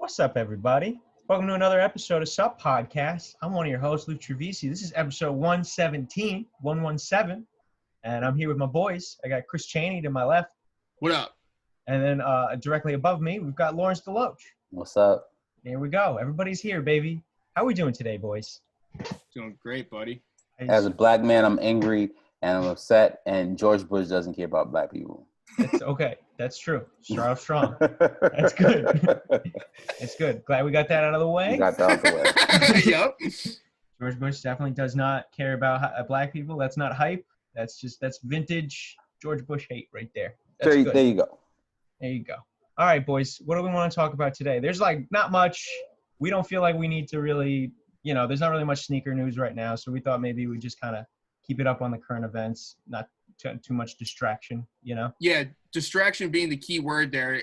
What's up, everybody? Welcome to another episode of Sup Podcast. I'm one of your hosts, Luke Trevisi. This is episode 117, 117, and I'm here with my boys. I got Chris Chaney to my left, What up? and then directly above me, we've got Lawrence Deloach. What's up? Here we go. Everybody's here, baby. How we doing today, boys? Doing great, buddy. As a black man, I'm angry and I'm upset, and George Bush doesn't care about black people. It's okay. That's true. Start off strong. That's good. It's good. Glad we got that out of the way. We got that out of the way. Yep. George Bush definitely does not care about black people. That's not hype. That's vintage George Bush hate right there. That's good. There you go. There you go. All right, boys. What do we want to talk about today? There's not much. We don't feel like we need to really, there's not really much sneaker news right now. So we thought maybe we just kind of keep it up on the current events, not too much distraction, Yeah, distraction being the key word there.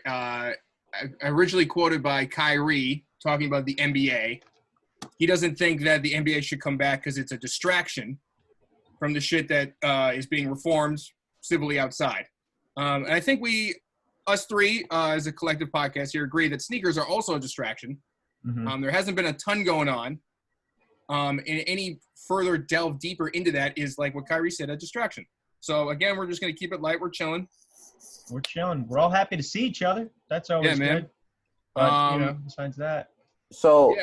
Originally quoted by Kyrie talking about the NBA. He doesn't think that the NBA should come back because it's a distraction from the shit that is being reformed civilly outside. And I think us three, as a collective podcast here, agree that sneakers are also a distraction. Mm-hmm. There hasn't been a ton going on. And any further delve deeper into that is, like what Kyrie said, a distraction. So, again, we're just going to keep it light. We're chilling. We're chilling. We're all happy to see each other. That's always good. But, besides that. So,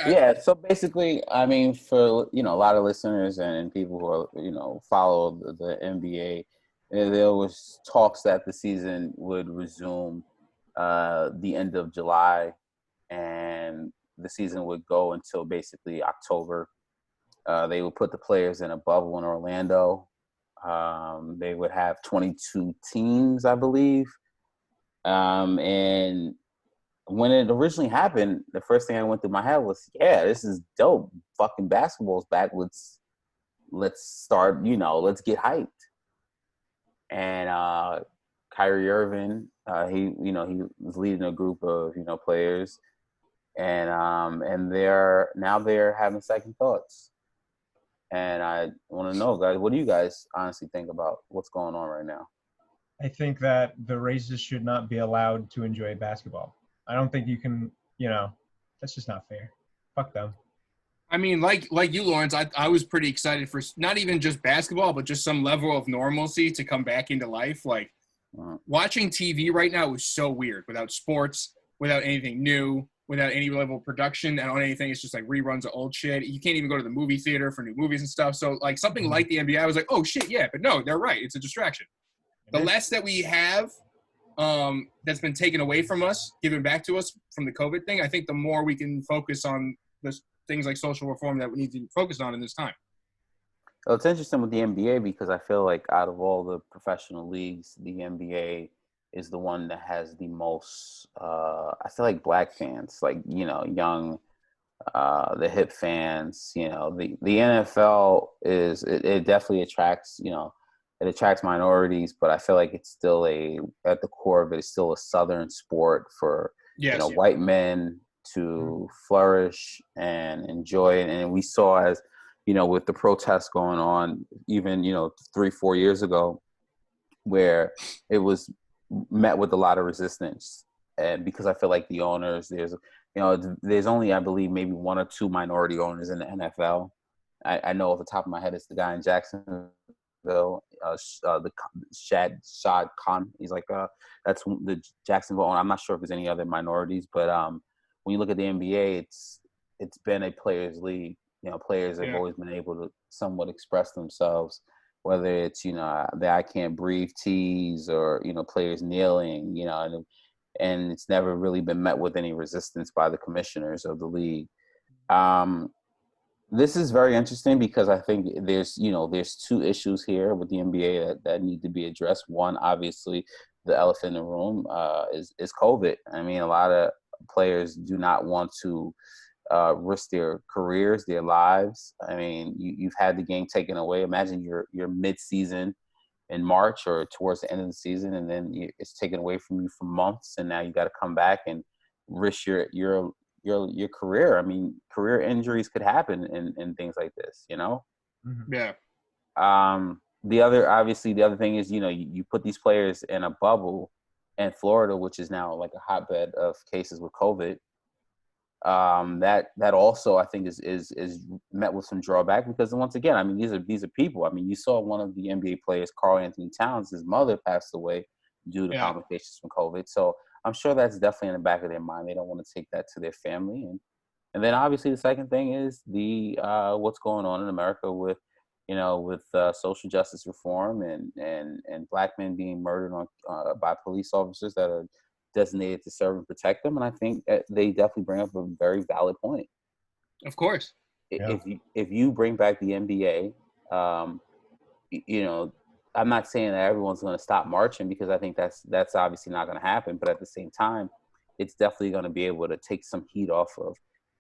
so basically, I mean, for, a lot of listeners and people who are, follow the NBA, there was talks that the season would resume the end of July, and the season would go until basically October. They would put the players in a bubble in Orlando. They would have 22 teams, I believe. And when it originally happened, the first thing that went through my head was, yeah, this is dope. Fucking basketball's back. Let's start, let's get hyped. And Kyrie Irving, he was leading a group of, players. And they're having second thoughts. And I want to know, guys, what do you guys honestly think about what's going on right now? I think that the races should not be allowed to enjoy basketball. I don't think you can, that's just not fair. Fuck them. I mean, like you, Lawrence, I was pretty excited for not even just basketball, but just some level of normalcy to come back into life. Like, watching TV right now was so weird without sports, without anything new, without any level of production and on anything. It's just like reruns of old shit. You can't even go to the movie theater for new movies and stuff. So like something like the NBA, I was like, oh shit, yeah. But no, they're right. It's a distraction. The less that we have that's been taken away from us, given back to us from the COVID thing, I think the more we can focus on the things like social reform that we need to focus on in this time. Well, it's interesting with the NBA because I feel like out of all the professional leagues, the NBA is the one that has the most, I feel like black fans, like, young, the hip fans, the NFL it definitely attracts, it attracts minorities, but I feel like it's still at the core of it, it's still a Southern sport for, white men to flourish and enjoy it. And we saw as, with the protests going on, even, 3-4 years ago, where it was met with a lot of resistance. And because I feel like the owners, there's only, I believe, maybe 1 or 2 minority owners in the NFL. I know off the top of my head, it's the guy in Jacksonville, the Shad Khan. He's like, that's the Jacksonville owner. I'm not sure if there's any other minorities, but when you look at the NBA, it's been a players' league. Players have always been able to somewhat express themselves, whether it's, the I can't breathe tees or, players kneeling, and it's never really been met with any resistance by the commissioners of the league. This is very interesting because I think there's 2 issues here with the NBA that need to be addressed. One, obviously, the elephant in the room is COVID. I mean, a lot of players do not want to risk their careers, their lives. I mean, you've had the game taken away. Imagine you're mid-season in March or towards the end of the season, and then it's taken away from you for months, and now you got to come back and risk your career. I mean, career injuries could happen in things like this, Mm-hmm. Yeah. The other thing is, you put these players in a bubble in Florida, which is now like a hotbed of cases with COVID. that also I think is met with some drawback because once again, I mean these are people. I mean, you saw one of the NBA players, Karl Anthony Towns, his mother passed away due to complications from COVID. So I'm sure that's definitely in the back of their mind. They don't want to take that to their family, and then obviously the second thing is the what's going on in America with social justice reform and black men being murdered by police officers that are designated to serve and protect them. And I think that they definitely bring up a very valid point. Of course. If you bring back the NBA, I'm not saying that everyone's going to stop marching because I think that's obviously not going to happen. But at the same time, it's definitely going to be able to take some heat off of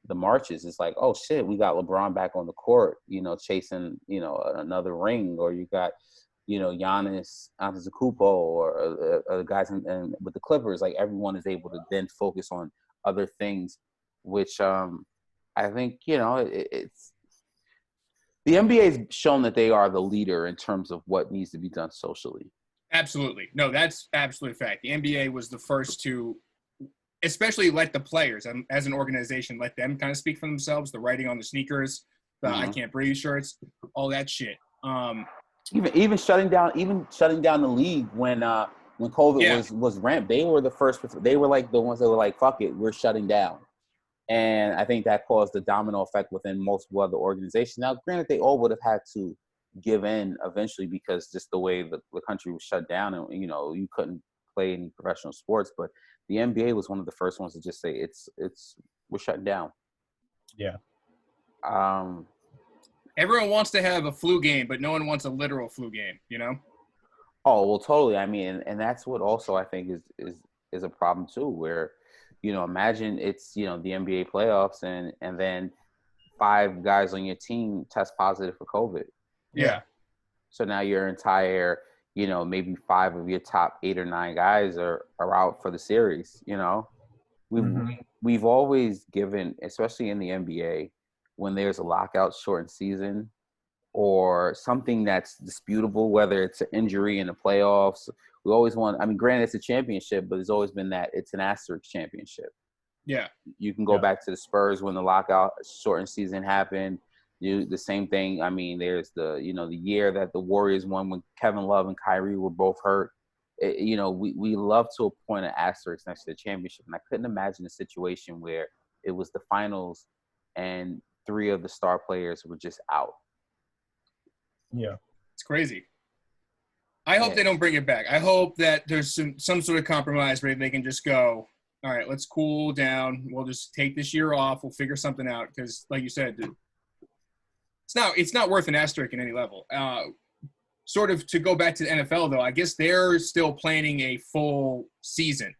the marches. It's like, oh shit, we got LeBron back on the court, chasing, another ring, or you got, Giannis Antetokounmpo or guys with the Clippers. Like everyone is able to then focus on other things, which I think it's the NBA has shown that they are the leader in terms of what needs to be done socially. Absolutely, no, that's absolute fact. The NBA was the first to, especially let the players, as an organization, let them kind of speak for themselves. The writing on the sneakers, the I Can't Breathe shirts, all that shit. Even shutting down the league when COVID was ramped. They were the first. They were like the ones that were like, "Fuck it, we're shutting down," and I think that caused a domino effect within multiple other organizations. Now, granted, they all would have had to give in eventually because just the way the country was shut down, and you couldn't play any professional sports. But the NBA was one of the first ones to just say we're shutting down. Yeah. Everyone wants to have a flu game, but no one wants a literal flu game, Oh, well, totally. I mean, and that's what also I think is a problem too, where, imagine it's, the NBA playoffs and then 5 guys on your team test positive for COVID. Yeah. So now your entire, maybe 5 of your top 8 or 9 guys are out for the series, We've always given, especially in the NBA, when there's a lockout shortened season or something that's disputable, whether it's an injury in the playoffs, we always want, I mean, granted it's a championship, but it's always been that it's an asterisk championship. Yeah. You can go back to the Spurs when the lockout shortened season happened. The same thing. I mean, there's the year that the Warriors won when Kevin Love and Kyrie were both hurt. We love to appoint an asterisk next to the championship. And I couldn't imagine a situation where it was the finals and 3 of the star players were just out. Yeah. It's crazy. I hope they don't bring it back. I hope that there's some sort of compromise where they can just go, all right, let's cool down. We'll just take this year off. We'll figure something out. Because like you said, it's not worth an asterisk in any level. Sort of to go back to the NFL, though, I guess they're still planning a full season.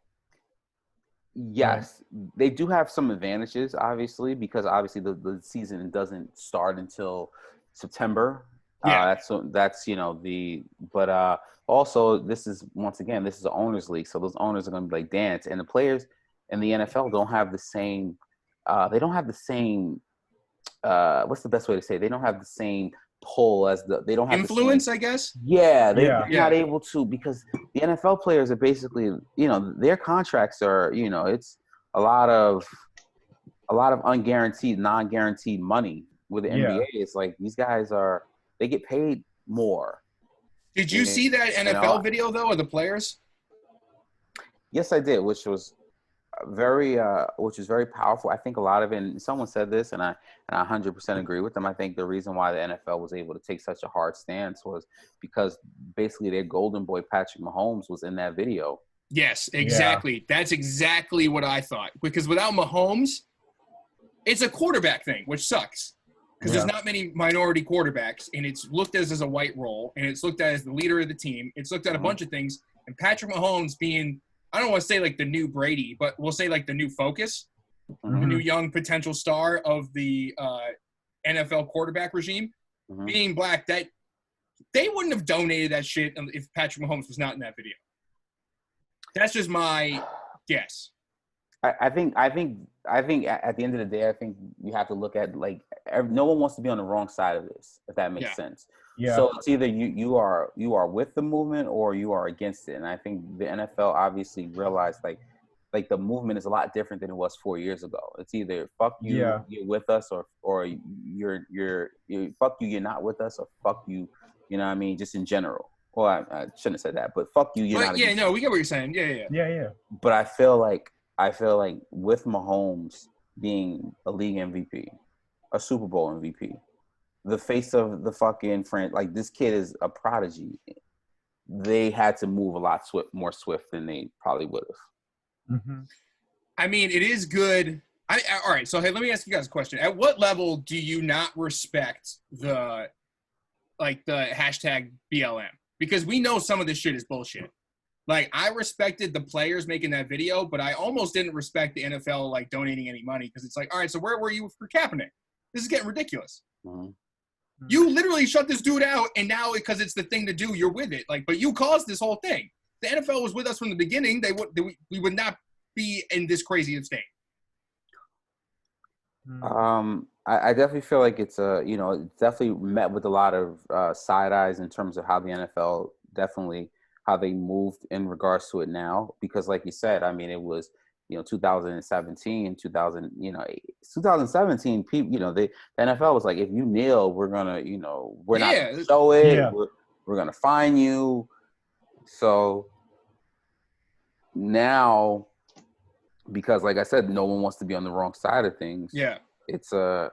Yes, they do have some advantages, obviously, because obviously the season doesn't start until September. Yeah. But also this is an owners league, so those owners are going to be like dance, and the players in the NFL don't have the same. They don't have the same. What's the best way to say it? They don't have the same pull as they don't have influence, the same, I guess. Yeah, they're not able to, because the NFL players are basically, their contracts are, it's a lot of unguaranteed, non-guaranteed money. With the NBA, it's like these guys they get paid more. Did you see that NFL video though of the players? Yes, I did, which was very powerful. I think a lot of it, and someone said this, and I 100% agree with them. I think the reason why the NFL was able to take such a hard stance was because basically their golden boy Patrick Mahomes was in that video. Yes, exactly. Yeah. That's exactly what I thought. Because without Mahomes, it's a quarterback thing, which sucks. Because there's not many minority quarterbacks, and it's looked at as a white role, and it's looked at as the leader of the team. It's looked at a bunch of things, and Patrick Mahomes being, I don't want to say like the new Brady, but we'll say like the new focus, the new young potential star of the NFL quarterback regime, being black, that they wouldn't have donated that shit if Patrick Mahomes was not in that video. That's just my guess. I think at the end of the day, I think you have to look at, like, no one wants to be on the wrong side of this, if that makes sense. Yeah. So it's either you are with the movement or you are against it. And I think the NFL obviously realized, like, like the movement is a lot different than it was 4 years ago. It's either fuck you, Yeah. you're with us, or you're fuck you, you're not with us, or fuck you, you know what I mean? Just in general. Well, I shouldn't have said that, but fuck you, you're But not. yeah, no, we get what you're saying. Yeah. Yeah. But I feel like with Mahomes being a league MVP, a Super Bowl MVP, the face of the fucking friend, like this kid is a prodigy. They had to move a lot more swift than they probably would have. Mm-hmm. I mean, it is good. All right, so hey, let me ask you guys a question. At what level do you not respect the hashtag BLM? Because we know some of this shit is bullshit. Like, I respected the players making that video, but I almost didn't respect the NFL, like, donating any money because it's like, all right, so where were you for Kaepernick? This is getting ridiculous. Mm-hmm. You literally shut this dude out, and now because it's the thing to do, you're with it. Like, but you caused this whole thing. The NFL was with us from the beginning. We would not be in this crazy state. I definitely feel like it's it's definitely met with a lot of side eyes in terms of how the NFL definitely how they moved in regards to it now, because like you said, I mean, it was 2017, 2017 people, the NFL was like, if you kneel, we're gonna we're not gonna show it. Yeah. We're gonna fine you. So now, because like I said, no one wants to be on the wrong side of things. Yeah. It's a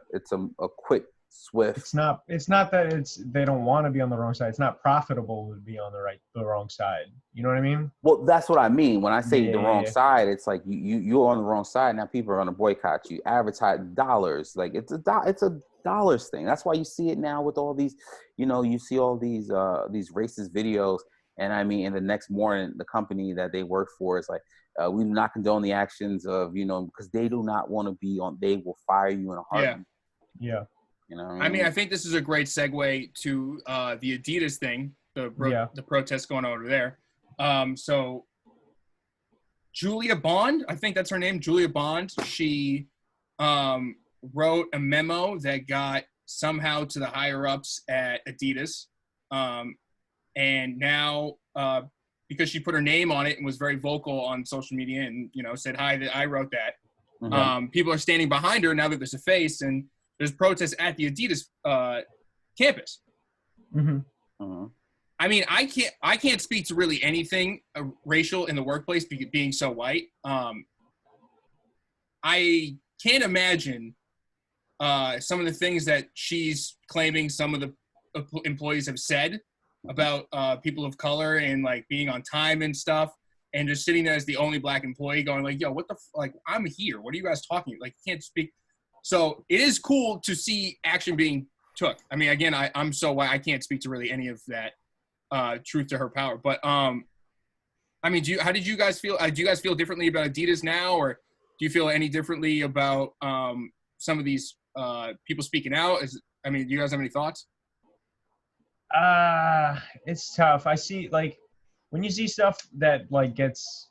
quick, swift. It's not that they don't want to be on the wrong side. It's not profitable to be on the wrong side. You know what I mean? Well, that's what I mean. When I say the wrong side, it's like you're on the wrong side. Now people are going to boycott you. Advertise dollars. Like it's a dollars thing. That's why you see it now with all these, you see all these racist videos. And I mean, in the next morning, the company that they work for is like, we do not condone the actions of, because they do not want to be on. They will fire you in a heartbeat. Yeah. I mean, I think this is a great segue to the Adidas thing, the protest going on over there. So Julia Bond, I think that's her name, Julia Bond, she wrote a memo that got somehow to the higher-ups at Adidas. And now, because she put her name on it and was very vocal on social media and, said, hi, that I wrote that, Mm-hmm. People are standing behind her now that there's a face, and there's protests at the Adidas campus. Mm-hmm. Mm-hmm. I mean, I can't speak to really anything racial in the workplace being so white. I can't imagine some of the things that she's claiming some of the employees have said about people of color and like being on time and stuff, and just sitting there as the only black employee going like, yo, what the like, I'm here. What are you guys talking about? Like, you can't speak. So it is cool to see action being took. I mean, again, I'm so white, I can't speak to really any of that truth to her power. But I mean, how did you guys feel? Do you guys feel differently about Adidas now, or do you feel any differently about some of these people speaking out? Do you guys have any thoughts? It's tough. I see, like, when you see stuff that like gets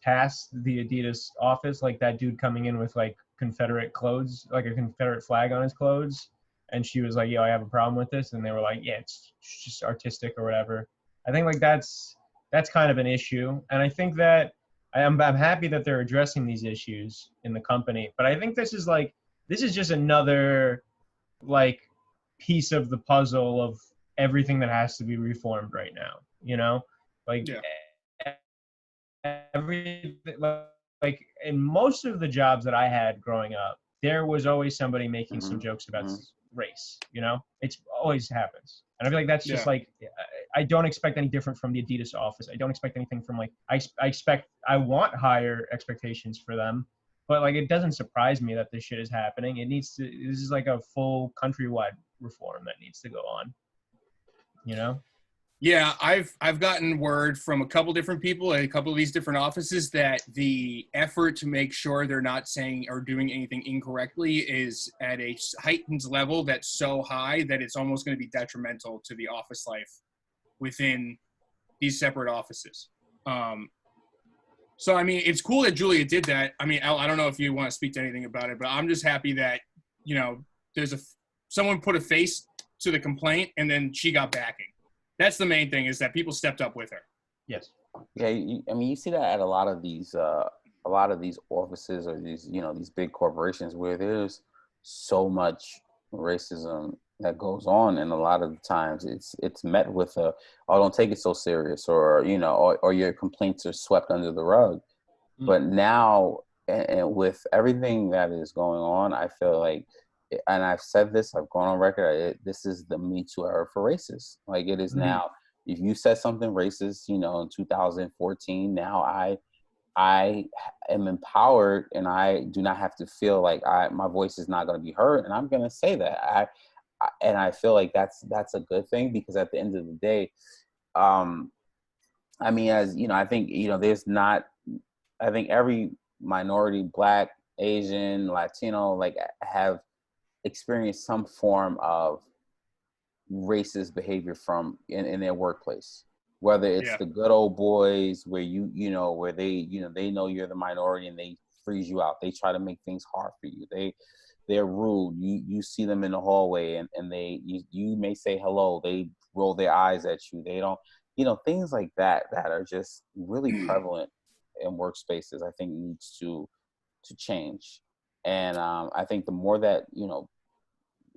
past the Adidas office, like that dude coming in with like Confederate clothes, like a Confederate flag on his clothes, and she was like, yo, I have a problem with this, and they were like, yeah, it's just artistic or whatever. I think like that's kind of an issue, and I think that I'm happy that they're addressing these issues in the company, but I think this is just another like piece of the puzzle of everything that has to be reformed right now, like everything, like in most of the jobs that I had growing up, there was always somebody making some jokes about race, it's always happens. And I feel like that's just like, I don't expect any different from the Adidas office. I don't expect anything from like, I want higher expectations for them, but like, it doesn't surprise me that this shit is happening. This is like a full countrywide reform that needs to go on, Yeah, I've gotten word from a couple different people at a couple of these different offices that the effort to make sure they're not saying or doing anything incorrectly is at a heightened level that's so high that it's almost going to be detrimental to the office life within these separate offices. So, I mean, it's cool that Julia did that. I mean, Al, I don't know if you want to speak to anything about it, but I'm just happy that, someone put a face to the complaint and then she got backing. That's the main thing, is that people stepped up with her. Yes. Yeah, you see that at a lot of these a lot of these offices or these, these big corporations where there's so much racism that goes on, and a lot of the times it's met with a, oh, don't take it so serious, or or your complaints are swept under the rug. But now, and with everything that is going on, I feel like, and I've said this, I've gone on record, this is the Me Too era for racists. Like, it is now, if you said something racist, in 2014, now I am empowered, and I do not have to feel like my voice is not going to be heard, and I'm going to say that. And I feel like that's a good thing, because at the end of the day, I mean, as I think there's not. I think every minority, Black, Asian, Latino, like, have experienced some form of racist behavior in their workplace. Whether it's the good old boys where where they know you're the minority and they freeze you out. They try to make things hard for you. They're rude. You see them in the hallway and you may say hello. They roll their eyes at you. They don't, things like that are just really prevalent in workspaces. I think needs to change. And I think the more that,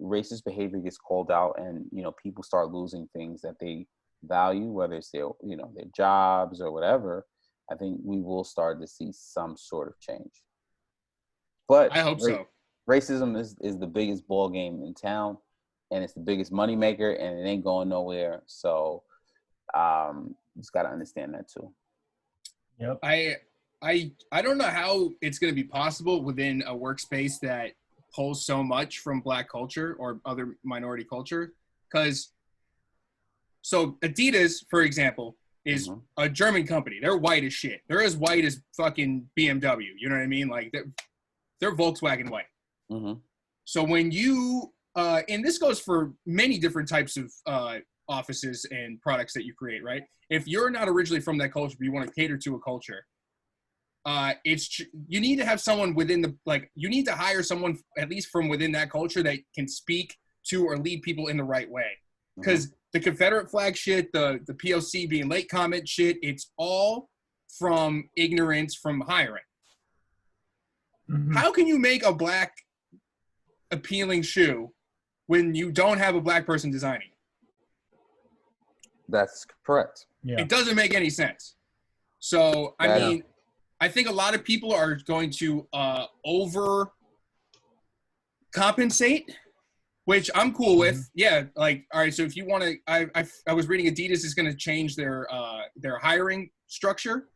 racist behavior gets called out, and, people start losing things that they value, whether it's their, their jobs or whatever, I think we will start to see some sort of change. But I hope so. Racism is the biggest ball game in town, and it's the biggest money maker, and it ain't going nowhere. So just got to understand that too. Yep. I don't know how it's going to be possible within a workspace that pulls so much from Black culture or other minority culture. Because, so Adidas, for example, is a German company. They're white as shit. They're as white as fucking BMW. You know what I mean? Like, they're Volkswagen white. So when you, and this goes for many different types of offices and products that you create, right? If you're not originally from that culture, but you want to cater to a culture, you need to have someone within you need to hire someone at least from within that culture that can speak to or lead people in the right way. Because the Confederate flag shit, the POC being late comment shit, it's all from ignorance from hiring. How can you make a Black appealing shoe when you don't have a Black person designing it? That's correct. Yeah. It doesn't make any sense. So, I mean, I think a lot of people are going to over compensate, which I'm cool with. Yeah, like, all right, so if you want to, I was reading Adidas is going to change their hiring structure,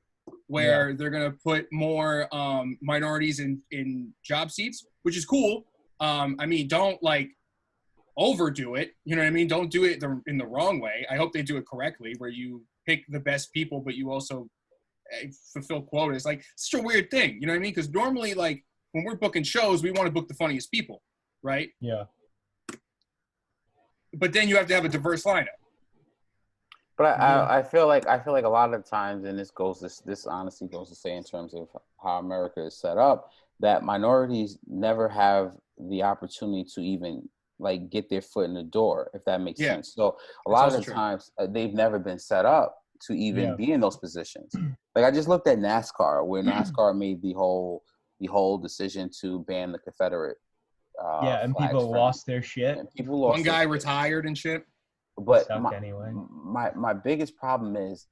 where they're going to put more minorities in job seats, which is cool. I mean, don't overdo it. You know what I mean? Don't do it in the wrong way. I hope they do it correctly, where you pick the best people, but you also fulfill quotas. Like, it's such a weird thing. You know what I mean? Because normally, like, when we're booking shows, we want to book the funniest people, right? Yeah. But then you have to have a diverse lineup. But I feel like a lot of times, and this honestly goes to say in terms of how America is set up, that minorities never have the opportunity to even get their foot in the door, if that makes sense. So a lot of the times they've never been set up to even be in those positions. Like, I just looked at NASCAR, where NASCAR made the whole decision to ban the Confederate and people lost their shit. And people lost. One guy retired and shit. But anyway. my biggest problem is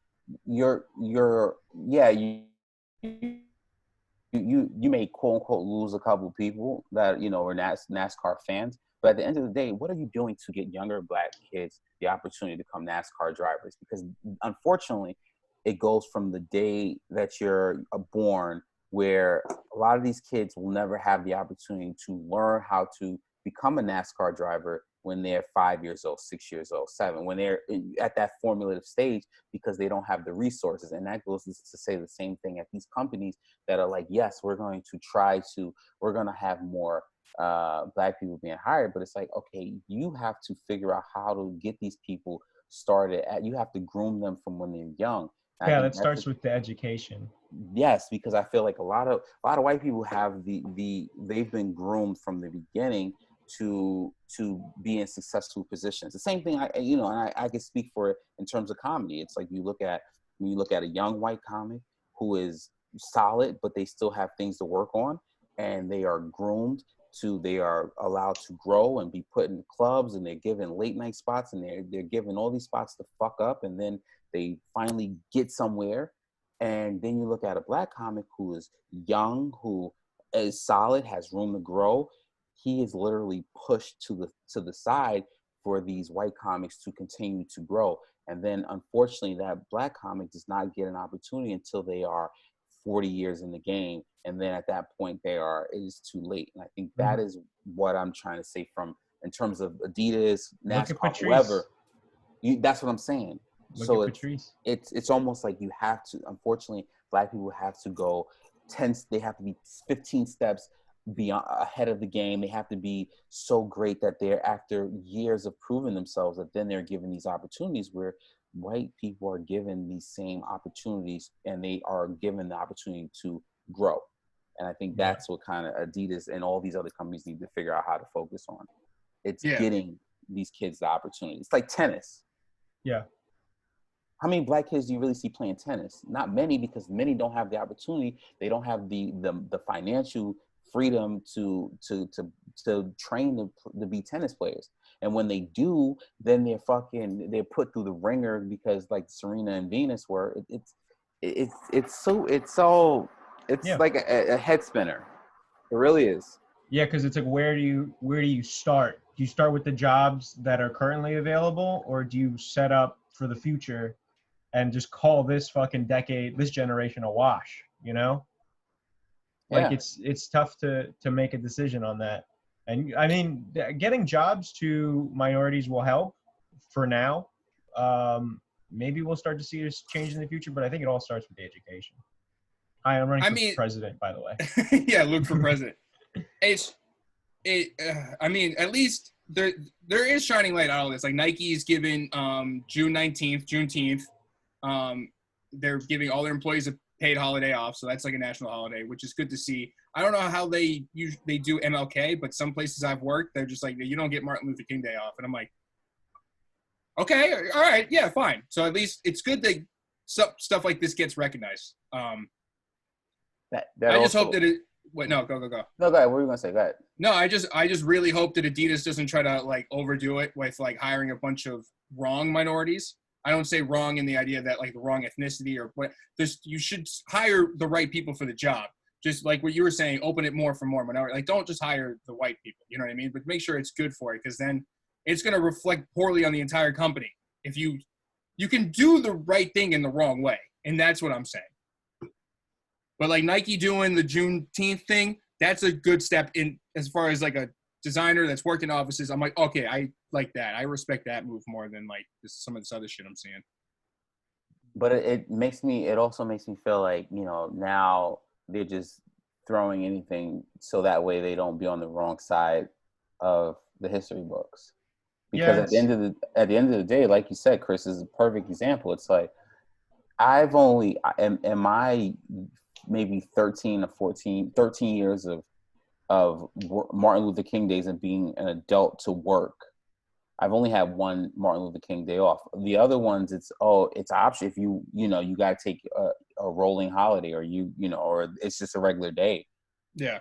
you may quote unquote lose a couple people that are NASCAR fans, but at the end of the day, what are you doing to get younger Black kids the opportunity to become NASCAR drivers? Because unfortunately, it goes from the day that you're born, where a lot of these kids will never have the opportunity to learn how to become a NASCAR driver when they're 5 years old, 6 years old, 7, when they're at that formulative stage, because they don't have the resources. And that goes to say the same thing at these companies that are like, yes, we're going to have more Black people being hired, but it's like, okay, you have to figure out how to get these people started you have to groom them from when they're young. Yeah, that starts with the education. Yes, because I feel like a lot of white people have they've been groomed from the beginning to be in successful positions. The same thing, I can speak for it in terms of comedy. It's like when you look at a young white comic who is solid, but they still have things to work on, and they are groomed they are allowed to grow and be put in clubs, and they're given late night spots, and they're given all these spots to fuck up, and then they finally get somewhere. And then you look at a black comic who is young, who is solid, has room to grow. He is literally pushed to the side for these white comics to continue to grow. And then unfortunately that black comic does not get an opportunity until they are 40 years in the game. And then at that point it is too late. And I think that is what I'm trying to say in terms of Adidas, NASCAR, whoever. That's what I'm saying. So it's almost like you have to, unfortunately, black people have to go they have to be 15 steps beyond ahead of the game. They have to be so great that they're, after years of proving themselves, that then they're given these opportunities where white people are given these same opportunities, and they are given the opportunity to grow. And I think that's what kind of Adidas and all these other companies need to figure out how to focus on. It's getting these kids the opportunity. It's like tennis. Yeah. How many black kids do you really see playing tennis? Not many, because many don't have the opportunity. They don't have the financial freedom to train to be tennis players. And when they do, then they're put through the ringer, because like Serena and Venus were. It's like a head spinner. It really is. Yeah, because it's like, where do you start? Do you start with the jobs that are currently available, or do you set up for the future and just call this fucking this generation a wash, you know? Like, it's tough to make a decision on that. And I mean, getting jobs to minorities will help for now. Maybe we'll start to see this change in the future, but I think it all starts with the education. Hi, I'm running for president, by the way. Yeah, look for president. I mean, at least there is shining light on all this. Like, Nike's given June 19th, Juneteenth. They're giving all their employees a paid holiday off, so that's like a national holiday, which is good to see. I don't know how they do MLK, but some places I've worked, they're just like, you don't get Martin Luther King Day off, and I'm like, okay, all right, yeah, fine. So at least it's good that stuff like this gets recognized. I just hope that it. Wait, no, go. No, go ahead. What were you gonna say? Go ahead. No, I just really hope that Adidas doesn't try to like overdo it with like hiring a bunch of wrong minorities. I don't say wrong in the idea that like the wrong ethnicity or what. You should hire the right people for the job. Just like what you were saying, open it more for more minority. Like, don't just hire the white people. You know what I mean? But make sure it's good for it, because then it's going to reflect poorly on the entire company. If you can do the right thing in the wrong way, and that's what I'm saying. But like Nike doing the Juneteenth thing, that's a good step in as far as like a designer that's worked in offices. I'm like, okay, I like that. I respect that move more than like some of this other shit I'm seeing. But it also makes me feel like, you know, now they're just throwing anything so that way they don't be on the wrong side of the history books. Because at the end of the day, like you said, Chris, is a perfect example. It's like, in my maybe 13 years of Martin Luther King days and being an adult to work, I've only had one Martin Luther King day off. The other ones, it's option if you got to take a rolling holiday, or or it's just a regular day. Yeah.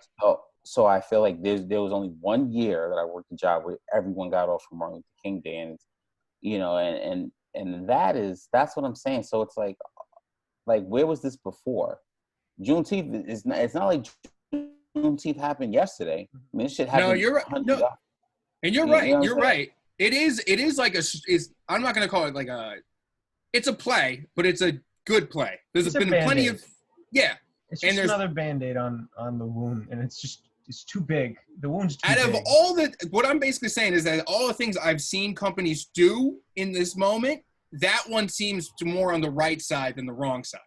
So I feel like there was only 1 year that I worked a job where everyone got off for Martin Luther King Day, and and that's what I'm saying. So it's like where was this before? Juneteenth it's not like Juneteenth happened yesterday. I mean, this shit happened. No, you're right. No. And you're right. You're right. It is like I'm not gonna call it like it's a play, but it's a good play. There's been plenty of It's just another Band-Aid on the wound, and it's too big. The wound's too big. Out of all what I'm basically saying is that all the things I've seen companies do in this moment, that one seems to more on the right side than the wrong side.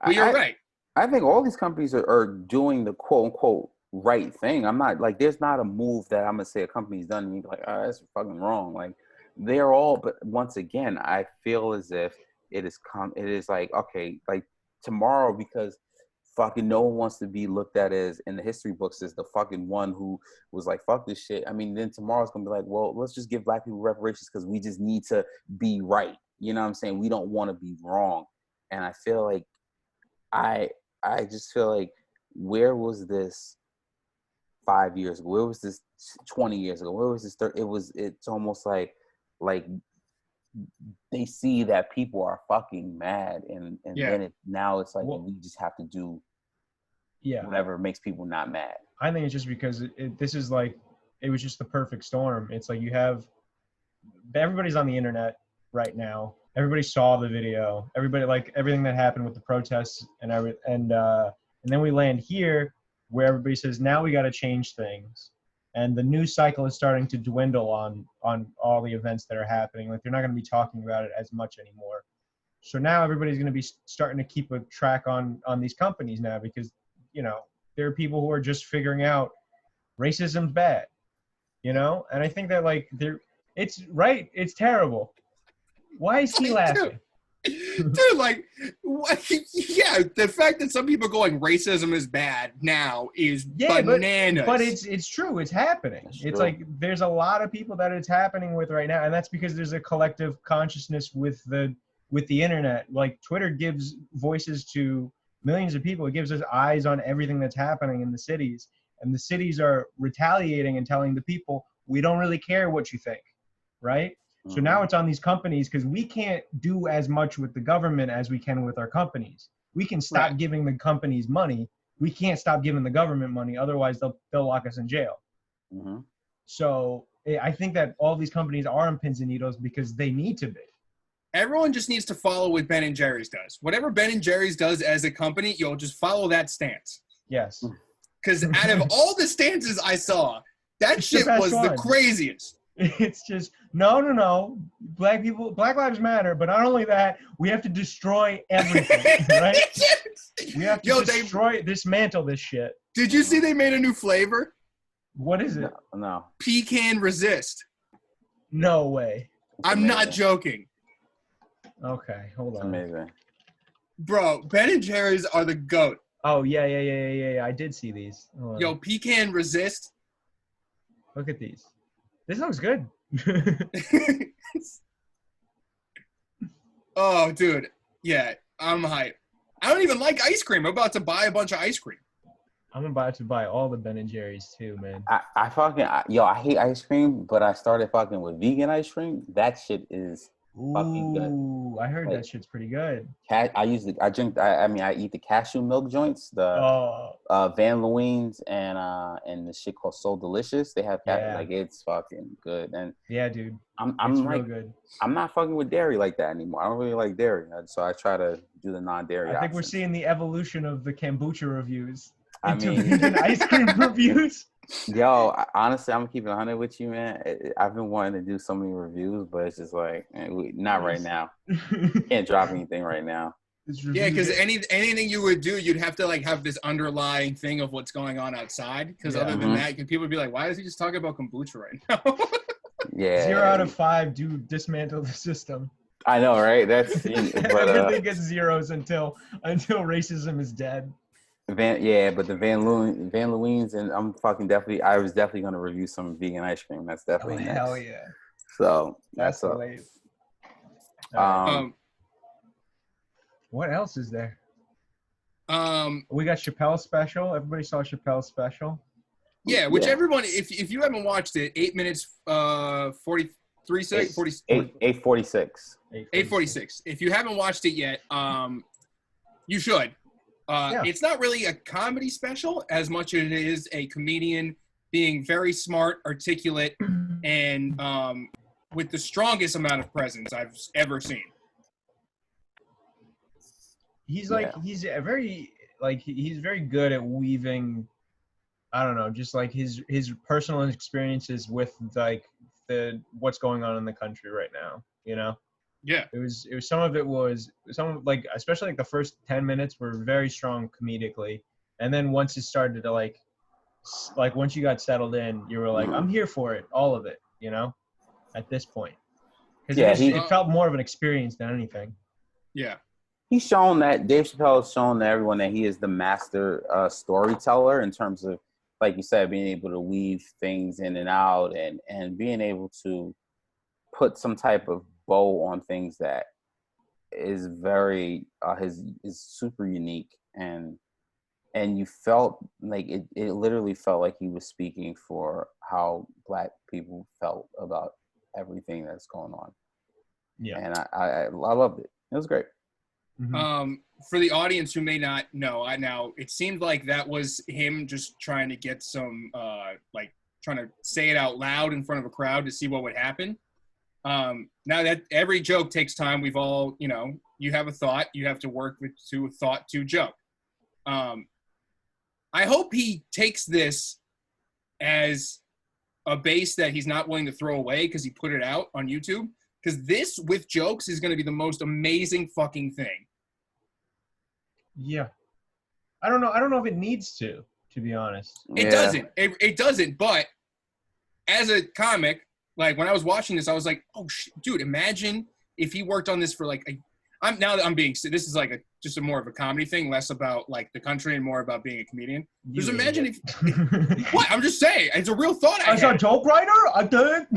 But you're right. I think all these companies are doing the quote unquote right thing. I'm not like, there's not a move that I'm gonna say a company's done and you're like, oh, that's fucking wrong. Like, they're all, but once again, I feel as if it is like, okay, like tomorrow, because fucking no one wants to be looked at as in the history books as the fucking one who was like, fuck this shit. I mean, then tomorrow's gonna be like, well, let's just give black people reparations because we just need to be right. You know what I'm saying? We don't want to be wrong. And I feel like I just feel like, where was this 5 years ago? Where was this 20 years ago? Where was this? It's almost like they see that people are fucking mad, and then now it's like, we just have to do whatever makes people not mad. I think it's just because this is like, it was just the perfect storm. It's like you have, everybody's on the internet right now. Everybody saw the video. Everybody, like, everything that happened with the protests and then we land here where everybody says, now we got to change things. And the news cycle is starting to dwindle on all the events that are happening. Like, they're not going to be talking about it as much anymore. So now everybody's going to be starting to keep a track on these companies now, because, you know, there are people who are just figuring out racism's bad, you know? And I think that, like, it's right. It's terrible. Why is he laughing? Dude, like, what? Yeah, the fact that some people are going racism is bad now is bananas. But it's true. It's happening. It's like there's a lot of people that it's happening with right now, and that's because there's a collective consciousness with the internet. Like, Twitter gives voices to millions of people. It gives us eyes on everything that's happening in the cities, and the cities are retaliating and telling the people, we don't really care what you think, right? So now it's on these companies, because we can't do as much with the government as we can with our companies. We can stop giving the companies money. We can't stop giving the government money. Otherwise, they'll lock us in jail. Mm-hmm. So I think that all these companies are on pins and needles because they need to be. Everyone just needs to follow what Ben & Jerry's does. Whatever Ben & Jerry's does as a company, you'll just follow that stance. Yes. Because out of all the stances I saw, that shit was the craziest. It's just, no. Black lives matter, but not only that, we have to destroy everything, right? We have to dismantle this shit. Did you see they made a new flavor? What is it? No. Pecan Resist. No way. I'm not joking. Okay, hold on. Amazing. Bro, Ben & Jerry's are the GOAT. Oh, yeah. I did see these. Yo, Pecan Resist. Look at these. This looks good. Oh, dude. Yeah, I'm hyped. I don't even like ice cream. I'm about to buy a bunch of ice cream. I'm about to buy all the Ben & Jerry's too, man. I hate ice cream, but I started fucking with vegan ice cream. That shit is fucking good. Ooh, I heard that shit's pretty good. I eat the cashew milk joints, the Van Leeuwen's and the shit called So Delicious. They have like, it's fucking good. And yeah, dude, I'm it's like, real good. I'm not fucking with dairy like that anymore. I don't really like dairy, so I try to do the non-dairy. I think we're seeing the evolution of the kombucha reviews into vegan vegan ice cream reviews. Yo, honestly, I'm gonna keep it 100 with you, man. I've been wanting to do so many reviews, but it's just like, not right now. Can't drop anything right now. Yeah, because anything you would do, you'd have to like have this underlying thing of what's going on outside. Because other than that, people would be like, "Why is he just talking about kombucha right now?" Yeah. 0 out of 5 do dismantle the system. I know, right? That's everything gets zeros until racism is dead. But the Van Leeuwen's, and I was definitely gonna review some vegan ice cream. That's definitely next. Hell yeah. So that's the wave. What else is there? We got Chapelle special. Everybody saw Chapelle special. Yeah, everyone, if you haven't watched it, 8 minutes 43 seconds, 8:46. 8:46. If you haven't watched it yet, you should. It's not really a comedy special as much as it is a comedian being very smart, articulate, and with the strongest amount of presence I've ever seen. He's very good at weaving, I don't know, just like his personal experiences with like what's going on in the country right now, you know? Yeah. It was like, especially like the first 10 minutes were very strong comedically. And then once it started to like once you got settled in, you were like, I'm here for it, all of it, you know, at this point. Because it felt more of an experience than anything. Yeah. Dave Chappelle has shown to everyone that he is the master storyteller in terms of, like you said, being able to weave things in and out and being able to put some type of bow on things that is very is super unique. And and you felt like it literally felt like he was speaking for how Black people felt about everything that's going on. Yeah. And I loved it. It was great. Mm-hmm. For the audience who may not know, it seemed like that was him just trying to get some, trying to say it out loud in front of a crowd to see what would happen. Now that every joke takes time, we've all, you have a thought, you have to work to a thought to joke. I hope he takes this as a base that he's not willing to throw away because he put it out on YouTube. Because this, with jokes, is going to be the most amazing fucking thing. Yeah. I don't know if it needs to be honest. It doesn't. It doesn't. But as a comic, like when I was watching this, I was like, oh, dude, imagine if he worked on this for like this is like just a more of a comedy thing, less about like the country and more about being a comedian. Just imagine if what? I'm just saying, it's a real thought. As a joke writer, I did.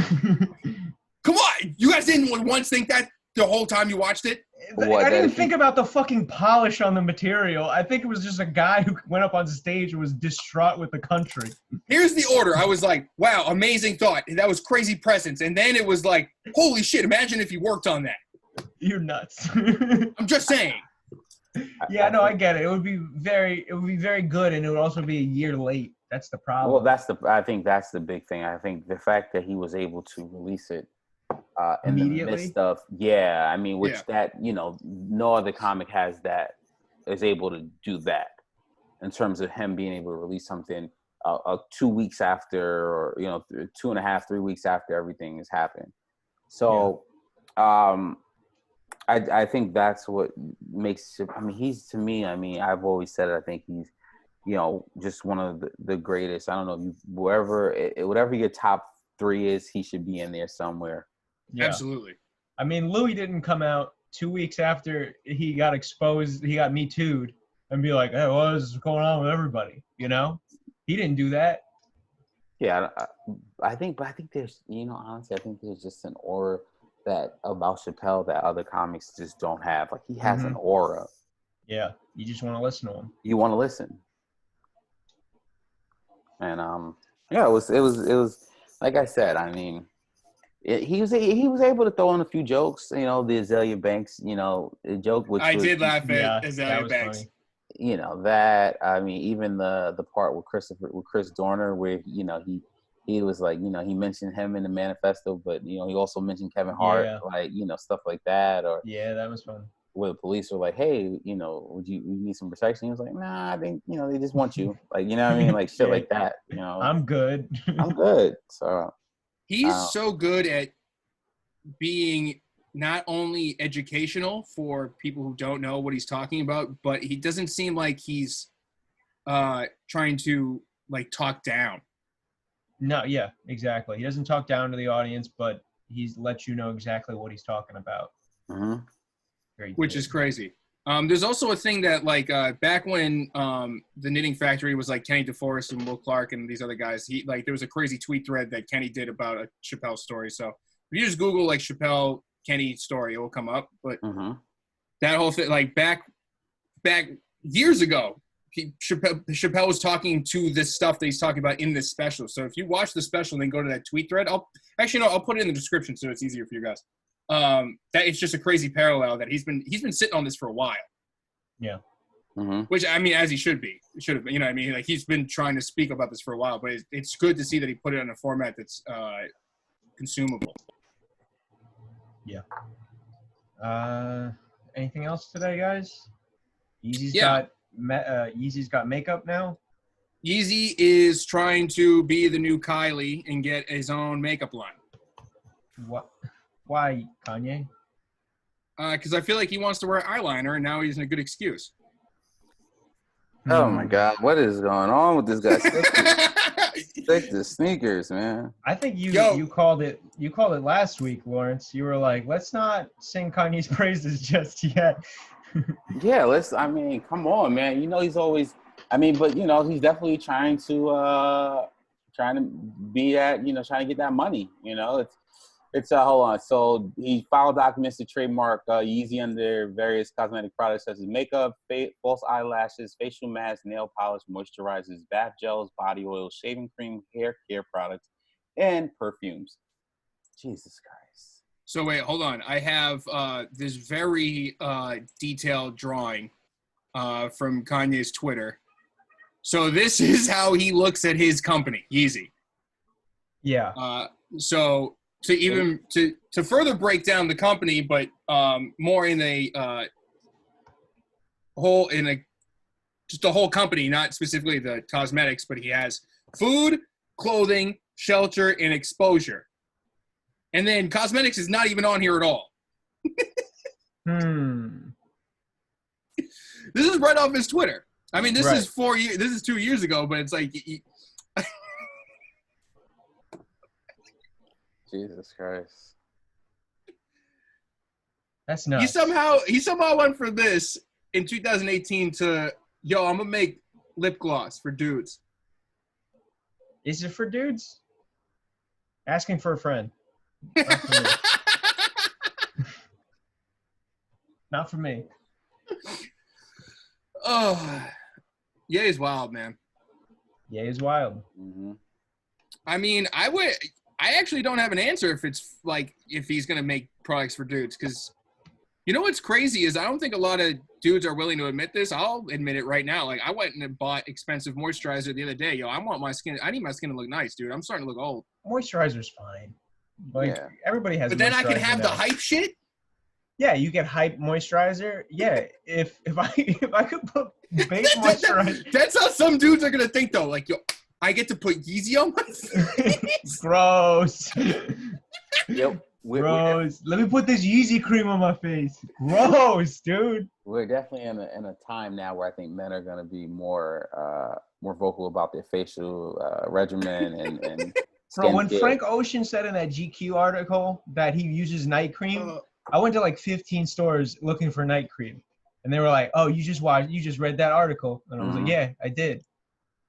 Come on, you guys didn't once think that the whole time you watched it? I didn't think about the fucking polish on the material. I think it was just a guy who went up on stage and was distraught with the country. Here's the order. I was like, wow, amazing thought. That was crazy presence. And then it was like, holy shit, imagine if you worked on that. You're nuts. I'm just saying. Yeah, no, I get it. It would be very good, and it would also be a year late. That's the problem. Well, I think that's the big thing. I think the fact that he was able to release it in the midst of, that, no other comic is able to do that in terms of him being able to release something 2 weeks after, or 2.5, 3 weeks after everything has happened. So, I think that's what makes. He's, to me. I've always said it. I think he's, just one of the greatest. I don't know, whatever your top 3 is, he should be in there somewhere. Yeah. Absolutely. Louis didn't come out 2 weeks after he got exposed. He got Me Too'd and be like, "Hey, what is going on with everybody?" He didn't do that. Yeah, I think there's, honestly, I think there's just an aura about Chapelle that other comics just don't have. Like, he has an aura. Yeah, you just want to listen to him. You want to listen. And it was like I said. He was able to throw in a few jokes. The Azalea Banks, joke. Which I did laugh at Azalea Banks. Funny. Even the part with Chris Dorner, where he was like, he mentioned him in the manifesto, but he also mentioned Kevin Hart, stuff like that. Or that was fun. Where the police were like, hey, would you need some protection? He was like, nah, I think they just want you, like, like shit like that. I'm good. I'm good. So he's so good at being not only educational for people who don't know what he's talking about, but he doesn't seem like he's trying to like talk down. No, yeah, exactly. He doesn't talk down to the audience, but he's lets you know exactly what he's talking about. Mm-hmm. Which is crazy. There's also a thing that, like, back when the Knitting Factory was like Kenny DeForest and Will Clark and these other guys, there was a crazy tweet thread that Kenny did about a Chapelle story. So if you just Google like Chapelle Kenny story, it will come up. But that whole thing, like back years ago, Chapelle was talking to this stuff that he's talking about in this special. So if you watch the special and then go to that tweet thread, I'll put it in the description so it's easier for you guys. That it's just a crazy parallel that he's been sitting on this for a while. Yeah. Which, as he should be. He should have been, like, he's been trying to speak about this for a while, but it's good to see that he put it in a format that's consumable. Yeah. Anything else today, guys? Yeezy's got makeup now. Yeezy is trying to be the new Kylie and get his own makeup line. What? Why, Kanye? Because I feel like he wants to wear eyeliner, and now he's in a good excuse. Oh my God, what is going on with this guy? Stick to sneakers, man. I think you called it. You called it last week, Lawrence. You were like, let's not sing Kanye's praises just yet. Yeah, come on, man. He's always. But he's definitely trying to be at. Trying to get that money. It's hold on. So he filed documents to trademark Yeezy under various cosmetic products such as makeup, false eyelashes, facial masks, nail polish, moisturizers, bath gels, body oil, shaving cream, hair care products, and perfumes. Jesus Christ. So wait, hold on. I have this very detailed drawing from Kanye's Twitter. So this is how he looks at his company, Yeezy. Yeah. So to further break down the company, but more in a just the whole company, not specifically the cosmetics, but he has food, clothing, shelter, and exposure. And then cosmetics is not even on here at all. This is right off his Twitter. I mean, this is 4 years. This is 2 years ago, but it's like. Jesus Christ. That's nuts. He somehow went from this in 2018 to I'm gonna make lip gloss for dudes. Is it for dudes? Asking for a friend. Not for me. Oh, yeah, he's wild, man. Yeah, he's wild. Mm-hmm. I mean, I actually don't have an answer if he's gonna make products for dudes, because you know what's crazy is I don't think a lot of dudes are willing to admit this. I'll admit it right now. Like, I went and bought expensive moisturizer the other day. I want my skin. I need my skin to look nice, dude. I'm starting to look old. Moisturizer's fine. Like, everybody has. But then I can have the now. hype shit. Yeah, you get hype moisturizer. Yeah, if I could put base moisturizer. That's how some dudes are gonna think though. Like, I get to put Yeezy on my face. Gross. Yep. Gross. Let me put this Yeezy cream on my face. Gross, dude. We're definitely in a time now where I think men are going to be more vocal about their facial regimen and Bro, when care. Frank Ocean said in that GQ article that he uses night cream, I went to like 15 stores looking for night cream, and they were like, "Oh, you just read that article," and I was like, "Yeah, I did."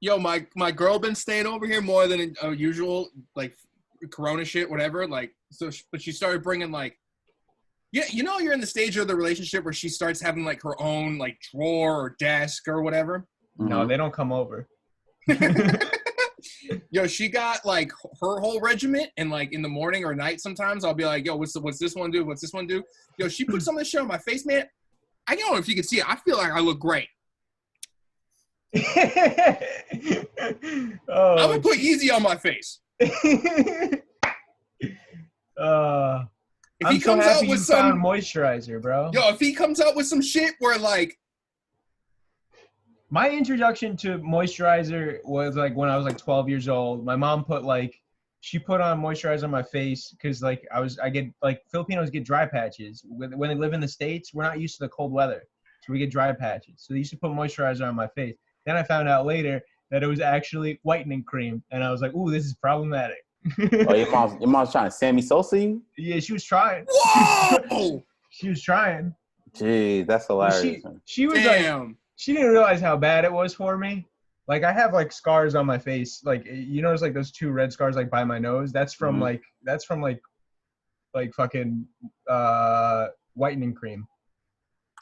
Yo, my girl been staying over here more than usual, like Corona shit, whatever. Like, but she started bringing like, you're in the stage of the relationship where she starts having like her own like drawer or desk or whatever. No, they don't come over. Yo, she got like her whole regiment, and like in the morning or night sometimes I'll be like, yo, what's this one do? What's this one do? Yo, she put some of this shit on my face, man. I don't know if you can see it. I feel like I look great. I'm gonna put Yeezy on my face. If he comes out with some moisturizer, bro. Yo, if he comes out with some shit where like. My introduction to moisturizer was like when I was like 12 years old. My mom she put on moisturizer on my face because like I get like Filipinos get dry patches when they live in the States. We're not used to the cold weather, so we get dry patches. So they used to put moisturizer on my face. Then I found out later that it was actually whitening cream, and I was like, "Ooh, this is problematic." Oh, your mom's trying to Sammy Sosa you? Yeah, she was trying. Whoa! She was trying. Gee, that's hilarious. She was Damn. like. She didn't realize how bad it was for me. Like, I have like scars on my face. Like, you notice like those 2 red scars like by my nose. That's from like fucking whitening cream.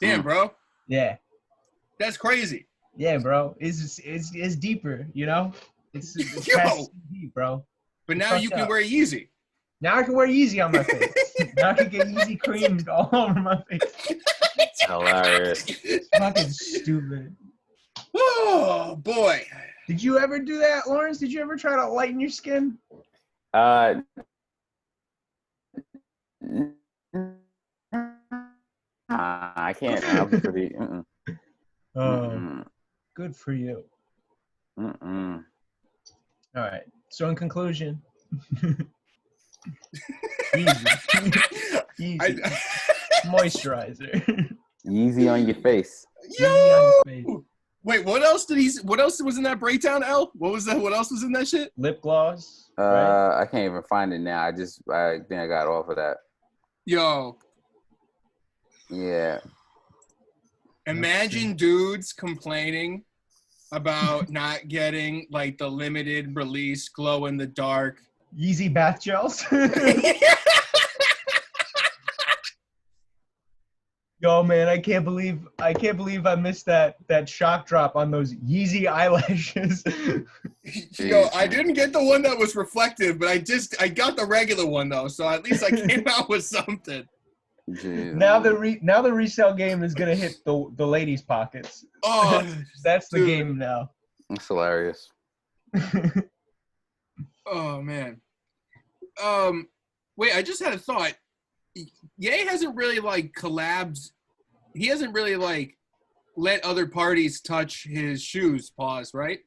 Damn, bro. Yeah. That's crazy. Yeah, bro. It's deeper, you know? It's deep, bro. But now you can wear Yeezy. Now I can wear Yeezy on my face. Now I can get Yeezy creamed all over my face. Hilarious. Fucking stupid. Oh boy. Did you ever do that, Lawrence? Did you ever try to lighten your skin? I can't. I'm pretty. Good for you. Mm-mm. All right. So in conclusion, easy. Moisturizer. Yeezy on your face. Yo! Wait, what else was in that breakdown, L? What was that? What else was in that shit? Lip gloss. Right? I can't even find it now. I think I got off of that. Yo. Yeah. Imagine dudes complaining about not getting like the limited release glow in the dark Yeezy bath gels. Yo, man, I can't believe I missed that shock drop on those Yeezy eyelashes. Yo, I didn't get the one that was reflective, but I got the regular one though, so at least I came out with something. Jeez. Now the resale game is gonna hit the ladies' pockets. Oh, that's the dude. game now. That's hilarious. Oh man. Wait, I just had a thought. Ye hasn't really like collabs. He hasn't really like let other parties touch his shoes. Pause. Right?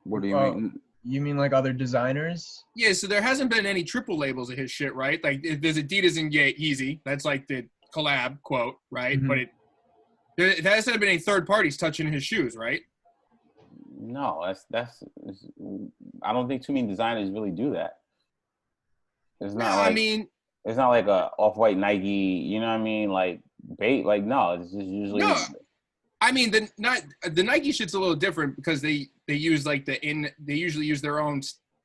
What do you mean? You mean like other designers? Yeah. So there hasn't been any triple labels of his shit, right? Like there's Adidas and Yeezy. That's like the collab quote, right? Mm-hmm. But it hasn't been any third parties touching his shoes, right? No, that's. I don't think too many designers really do that. It's not like. I mean, it's not like a off-white Nike. You know what I mean? Like bait. Like no, it's just usually. No. I mean, the Nike shit's a little different because they use like they usually use their own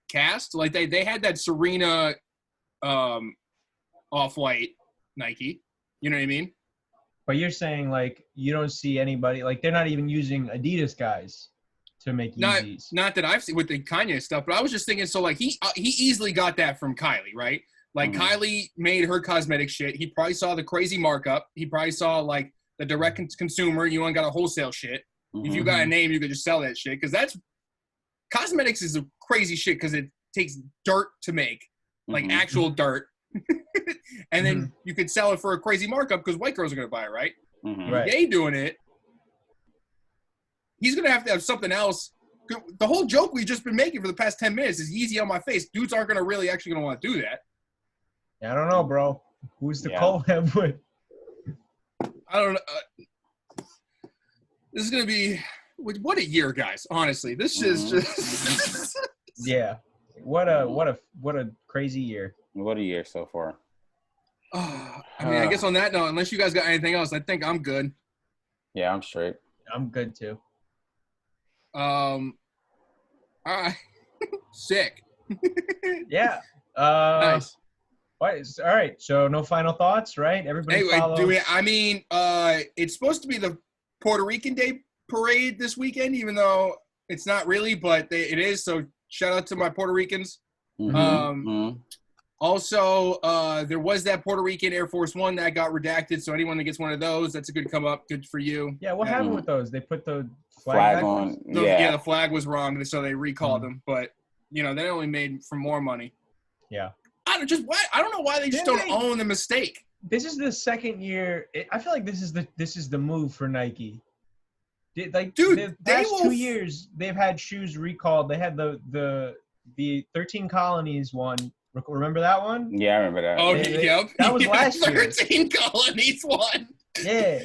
cast. Like they had that Serena off-white Nike. You know what I mean? But you're saying like you don't see anybody like they're not even using Adidas guys to make Yeezys. Not that I've seen with the Kanye stuff, but I was just thinking. So like he easily got that from Kylie, right? Like Kylie made her cosmetic shit. He probably saw the crazy markup. He probably saw like the direct consumer. You ain't got a wholesale shit. If you got a name, you could just sell that shit. Because that's cosmetics is a crazy shit because it takes dirt to make, like actual dirt, and then you could sell it for a crazy markup because white girls are gonna buy it, right? Right. Ye doing it. He's gonna have to have something else. The whole joke we've just been making for the past 10 minutes is Yeezy on my face. Dudes aren't gonna really actually gonna want to do that. I don't know, bro. Who's the collab with? I don't know. This is gonna be what a year, guys. Honestly, this is just yeah. What a crazy year. What a year so far. I mean, I guess on that note, unless you guys got anything else, I think I'm good. Yeah, I'm straight. I'm good too. All right. Sick. Yeah. Nice. All right. So no final thoughts, right? Everybody follow. It's supposed to be the Puerto Rican Day parade this weekend, even though it's not really, but it is. So shout out to my Puerto Ricans. Also, there was that Puerto Rican Air Force One that got redacted. So anyone that gets one of those, that's a good come up. Good for you. Yeah. What happened with those? They put the flag on. The flag was wrong, so they recalled them. But they only made for more money. Yeah. I don't know why they just don't own the mistake. This is the second year. I feel like this is the move for Nike. The past 2 years they've had shoes recalled. They had the 13 Colonies one. Remember that one? Yeah, I remember that. Oh, yep. That was last year. 13 Colonies one. Yeah.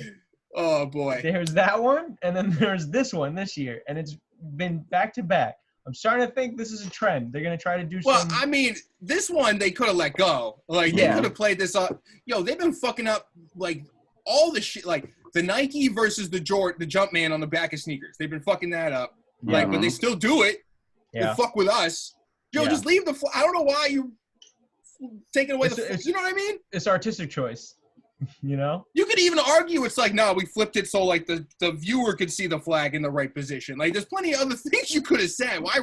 Oh boy. There's that one, and then there's this one this year, and it's been back to back. I'm starting to think this is a trend. They're gonna try to do. Well, I mean, this one they could have let go. Like they could have played this up. Yo, they've been fucking up like all the shit. Like the Nike versus the Jumpman on the back of sneakers. They've been fucking that up. Yeah. Like, but they still do it. Yeah. They fuck with us. Yo, just leave the. I don't know why you taking away you know what I mean? It's artistic choice. You could even argue it's like, no, we flipped it so like the viewer could see the flag in the right position. Like there's plenty of other things you could have said. Why?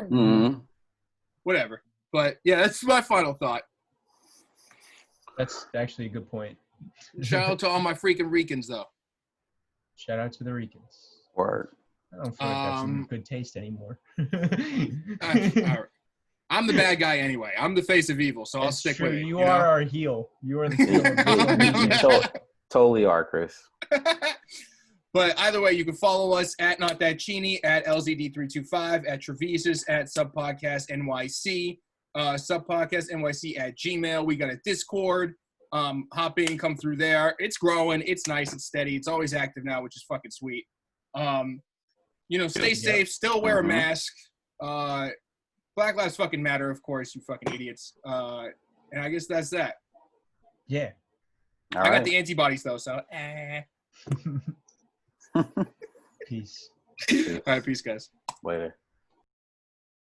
Whatever. But yeah, that's my final thought. That's actually a good point. Shout out to all my freaking Ricans though. Shout out to the Ricans. Word. I don't feel like that's in good taste anymore. I'm the bad guy anyway. I'm the face of evil, so I'll stick with it. You are our heel. You are the heel. Totally are, Chris. But either way, you can follow us at Not That Chini, at LZD325, at Trevises, at Subpodcast NYC, Subpodcast NYC at Gmail. We got a Discord. Hop in, come through there. It's growing. It's nice. It's steady. It's always active now, which is fucking sweet. Stay safe. Still wear a mask. Black Lives fucking matter, of course, you fucking idiots. And I guess that's that. Yeah. I got the antibodies, though, so. Peace. All right, peace, guys. Later.